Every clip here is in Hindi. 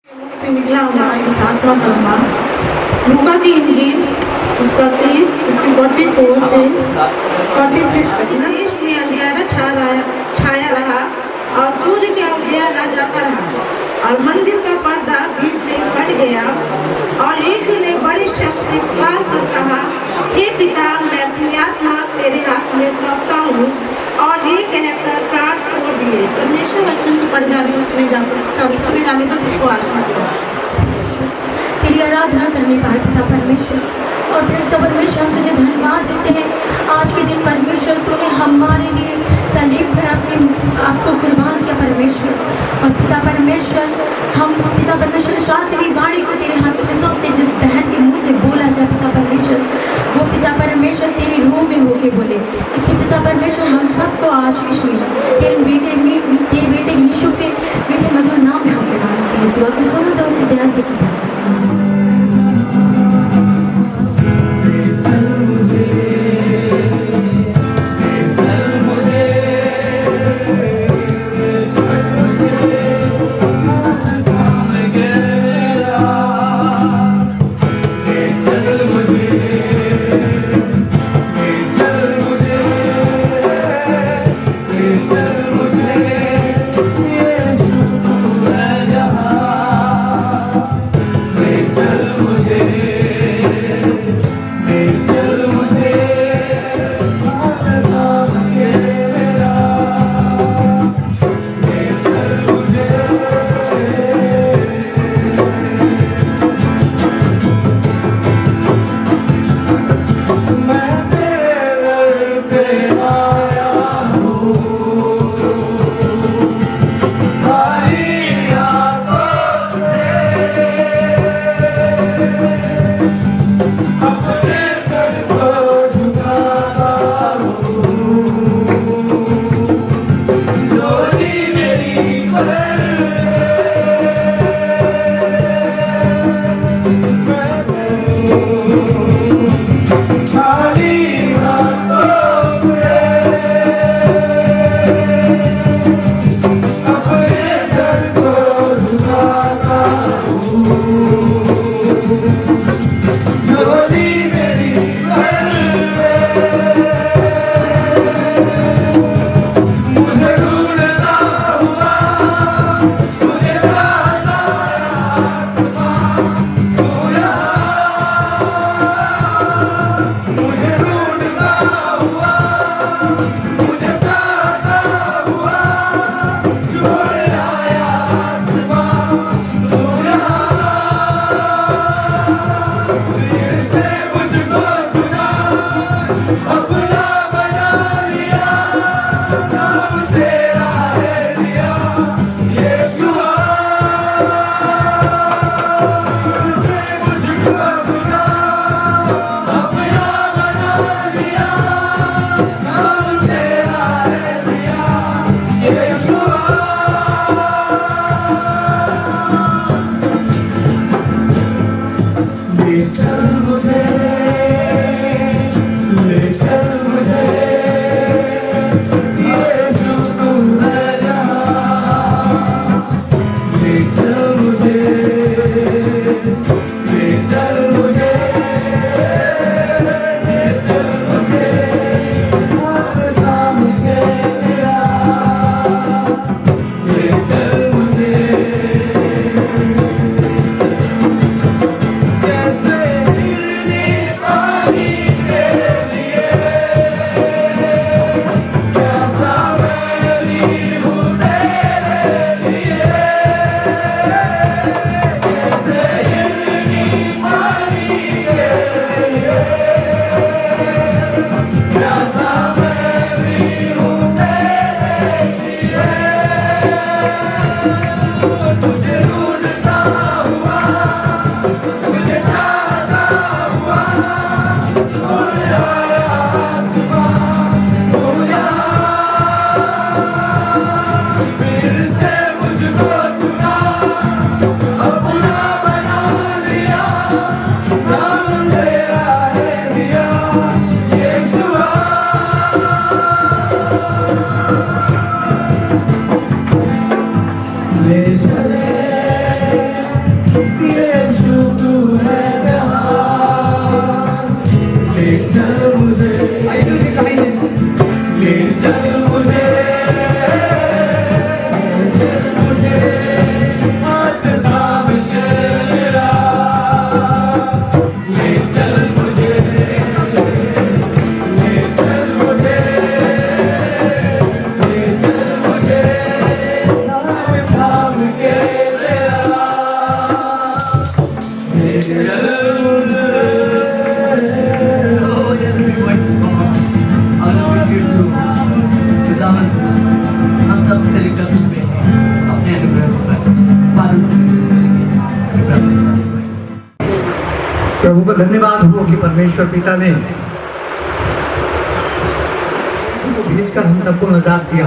से निकला हुआ ये 7वां कलमा लूका की इंजील उसका 30 उसकी 44 से 46 तक। इस में अंधियारा छाया रहा और सूर्य का उजाला जाता रहा और मंदिर का पर्दा बीच से फट गया और यीशु ने बड़े शब्द से पुकार कर कहा, हे पिता, मैं अपनी आत्मा तेरे हाथ में सौंपता हूँ। और ये कहकर प्राण छोड़ दिए। परमेश्वर वचन को पढ़ जाने को सुने जाने का सबको आशीर्वाद। तेरी आराधना करने पाए पिता परमेश्वर और पिता परमेश्वर हम तुझे धन्यवाद देते हैं। आज के दिन परमेश्वर तूने हमारे लिए सलीब पर अपने आपको कुर्बान किया परमेश्वर। और पिता परमेश्वर हम पिता परमेश्वर सातवीं वाणी को तेरे हाथों में सौंपते, जिस बहन के मुँह से बोला जाए पिता परमेश्वर, वो पिता परमेश्वर तेरी रूह में होके बोले। इससे पिता परमेश्वर हम सबको आशीष मिला तेरे बेटे यीशु के बेटे मधुर नाम में होके मानते हैं। इस दुआ को सुन दो दया से ले चल मुझे प्रभु का धन्यवाद हो कि परमेश्वर पिता ने भेजकर हम सबको नजात दिया।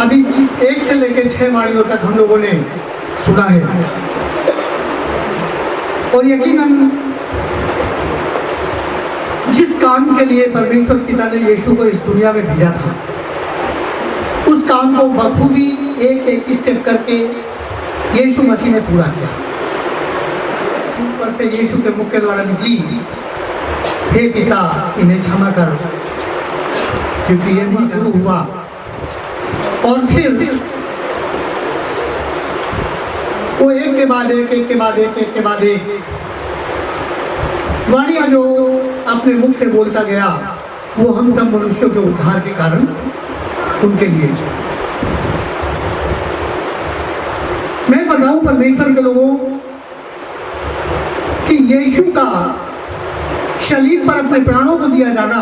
अभी 1 से लेकर 6 वाणियों तक हम लोगों ने सुना है और यकीनन जिस काम के लिए परमेश्वर पिता ने यीशु को इस दुनिया में भेजा था उस काम को बखूबी एक एक स्टेप करके यीशु मसीह ने पूरा किया। ऊपर से यीशु के मुख के द्वारा निकली, हे पिता इन्हें क्षमा कर क्योंकि ये नहीं शुरू हुआ। और फिर वो एक के बाद एक वाणियां जो अपने मुख से बोलता गया वो हम सब मनुष्यों के उद्धार के कारण उनके लिए। मैं बताऊं परमेश्वर के लोगों कि यीशु का शरीर पर अपने प्राणों को दिया जाना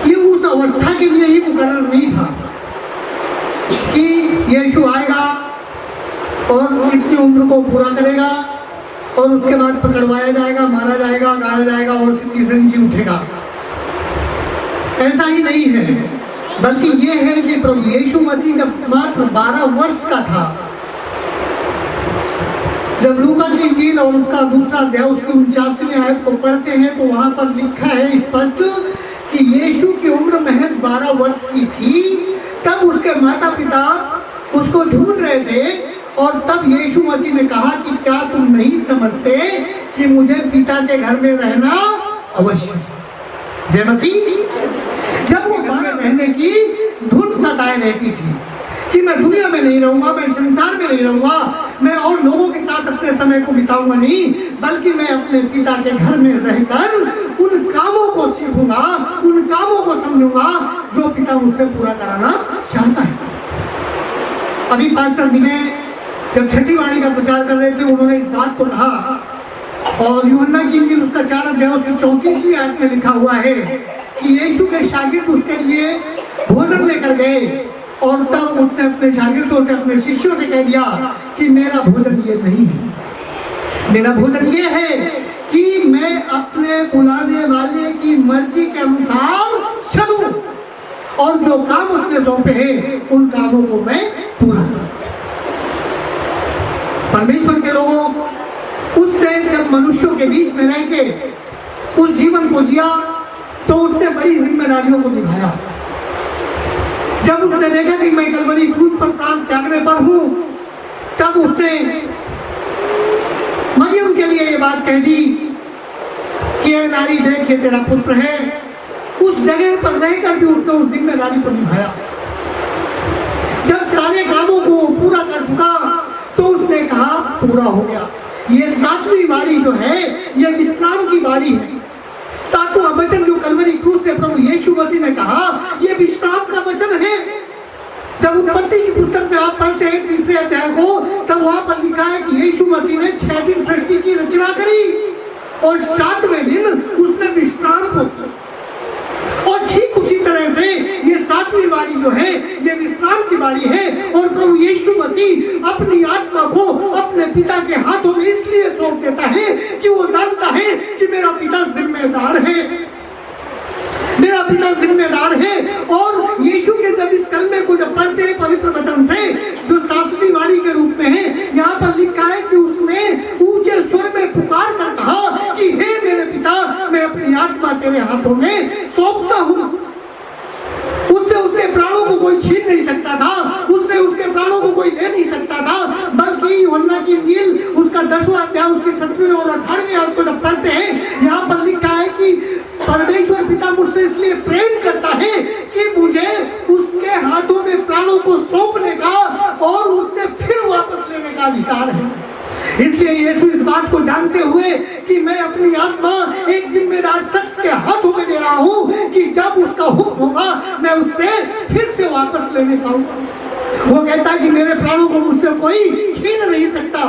ये उस अवस्था के लिए ही मुकर्रर नहीं था कि यीशु आएगा और इतनी उम्र को पूरा करेगा और उसके बाद पकड़वाया जाएगा, मारा जाएगा, गाड़ा जाएगा और फिर तीसरे दिन जी उठेगा। ऐसा ही नहीं है, बल्कि ये है कि प्रभु यीशु मसीह जब मात्र 12 वर्ष का था, जब लूका की इंजील और उसका दूसरा अध्याय उसकी 49वीं आयत को पढ़ते हैं तो वहां पर लिखा है स्पष्ट कि यीशु की उम्र महज 12 वर्ष की थी। तब उसके माता पिता उसको ढूंढ रहे थे और तब यीशु मसीह ने कहा कि क्या तुम नहीं समझते कि मुझे पिता के घर में रहना अवश्य। जय मसीह। जब वो बाहर रहने की धुन सताए रहती थी कि मैं दुनिया में नहीं रहूंगा, मैं संसार में नहीं रहूंगा, मैं और लोगों के साथ अपने समय को बिताऊंगा नहीं, बल्कि मैं अपने पिता के घर में रहकर उन कामों को सीखूंगा, उन कामों को समझूंगा जो पिता मुझसे पूरा कराना चाहता है। अभी पास्टर दिने जब छठी वाणी का प्रचार कर रहे थे उन्होंने इस बात को कहा और यूहन्ना की इंजील उसका 4 अध्याय उसकी 34वीं आयत में लिखा हुआ है कि यीशु के शागिर्द उसके लिए भोजन लेकर गए और तब उसने अपने शागिर्दों से, अपने शिष्यों से कह दिया कि मेरा भोजन ये नहीं है, मेरा भोजन ये है कि मैं अपने बुलाने वाले की मर्जी के अनुसार चलूं और जो काम उसने सौंपे हैं उन कामों को मैं पूरा करूं। परमेश्वर के लोगों, उस टाइम जब मनुष्यों के बीच में रह के उस जीवन को जिया तो उसने बड़ी जिम्मेदारियों को निभाया। जब उसने देखा कि मैं कलवरी क्रूस पर प्राण त्यागने पर हूं, तब उसने मरियम के लिए ये बात कह दी कि ये नारी देख ये तेरा पुत्र है। उस जगह पर रहकर भी उसने उस जिम्मेदारी को निभाया। जब सारे कामों को पूरा कर चुका तो उसने कहा पूरा हो गया। ये 7वीं वाणी जो है ये विश्राम की वाणी है। 7वां वचन जो कलवरी क्रूस से प्रभु यीशु मसीह ने कहा ये विश्राम का वचन है। जब उत्पत्ति की पुस्तक में आप पढ़ते हैं 3रे अध्याय को, तब वहां पर लिखा है कि यीशु मसीह ने 6 दिन सृष्टि की रचना करी और 7वें दिन उसने विश्राम को। और ठीक उसी तरह से ये 7वीं वाणी जो है ये विश्राम की वाणी है और प्रभु यीशु मसीह अपनी आत्मा को अपने पिता के हाथों में इसलिए सौंप देता है कि वो जानता है कि मेरा पिता जिम्मेदार है, मेरा पिता जिम्मेदार है। और यीशु के जब इस कलमे को जब पढ़ते हैं पवित्र वचन से जो 7वीं वाणी के रूप में है, यहाँ पर लिखा है कि उसने ऊंचे स्वर में पुकार कर कहा कि हे मेरे पिता, मैं अपनी आत्मा तेरे हाथों में सौंपता हूँ। उससे उसके प्राणों को कोई छीन नहीं सकता था, उससे उसके प्राणों को कोई ले नहीं सकता था, बल्कि यूहन्ना की इंजील उसका 10वां अध्याय उसकी 17वीं और 18वीं आयत को जब पढ़ते हैं यहाँ पर लिखा है कि परमेश्वर पिता मुझसे इसलिए प्रेम करता है कि मुझे उसके हाथों में प्राणों को सौंपने का और उससे फिर वापस लेने का अधिकार है। इसलिए यीशु इस बात को जानते हुए कि मैं अपनी आत्मा एक जिम्मेदार शख्स के हाथों में दे रहा हूँ कि जब उसका हुक्म होगा मैं उससे फिर से वापस लेने पाऊंगा। वो कहता है कि मेरे प्राणों को मुझसे कोई छीन नहीं सकता,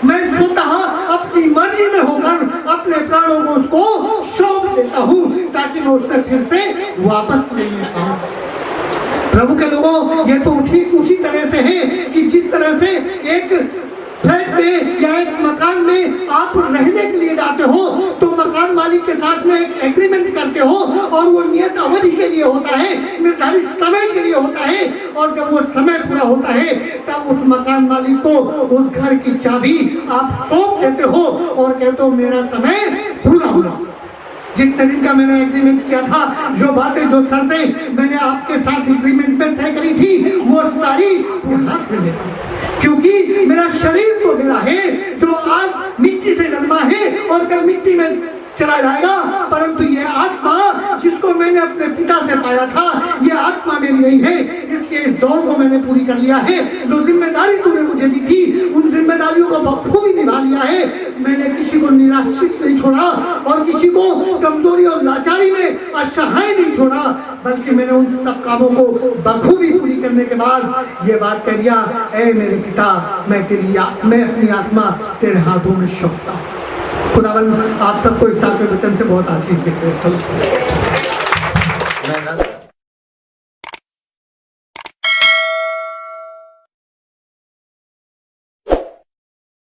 मैं स्वतः अपनी मर्जी में होकर अपने प्राणों को उसको सौंप देता हूँ ताकि मैं उससे फिर से वापस ले पाऊँ। प्रभु के लोगों, ये तो ठीक उसी तरह से है कि जिस तरह से एक फ्लैट में या एक मकान में आप रहने के लिए जाते हो तो मकान मालिक के साथ में एक एग्रीमेंट करते हो और वो नियत अवधि के लिए होता है, निर्धारित समय के लिए होता है, और जब वो समय पूरा होता है तब उस मकान मालिक को उस घर की चाबी आप सौंप देते हो और कहते हो मेरा समय पूरा हुआ। जितने दिन का मैंने एग्रीमेंट किया था, जो बातें जो शर्तें मैंने आपके साथ एग्रीमेंट में तय करी थी वो सारी हाथ में लेता हूं, क्योंकि मेरा शरीर तो मेरा है जो आज मिट्टी से जन्मा है और कल मिट्टी में चला जाएगा, परंतु ये आत्मा जिसको मैंने अपने पिता से पाया था ये आत्मा मेरी नहीं है। इसलिए इस दौड़ को मैंने पूरी कर लिया है, जो जिम्मेदारी तूने मुझे दी थी उन जिम्मेदारियों को बखूबी निभा लिया है। मैंने किसी को निराश्रित नहीं छोड़ा और किसी को कमजोरी और लाचारी में असहाय नहीं छोड़ा, बल्कि मैंने उन सब कामों को बखूबी पूरी करने के बाद ये बात कह दिया, ऐ मेरे पिता मैं अपनी आत्मा तेरे हाथों में सौंपता हूं। खुदावन आप सबको इस साथ में वचन से बहुत आशीष देते हैं।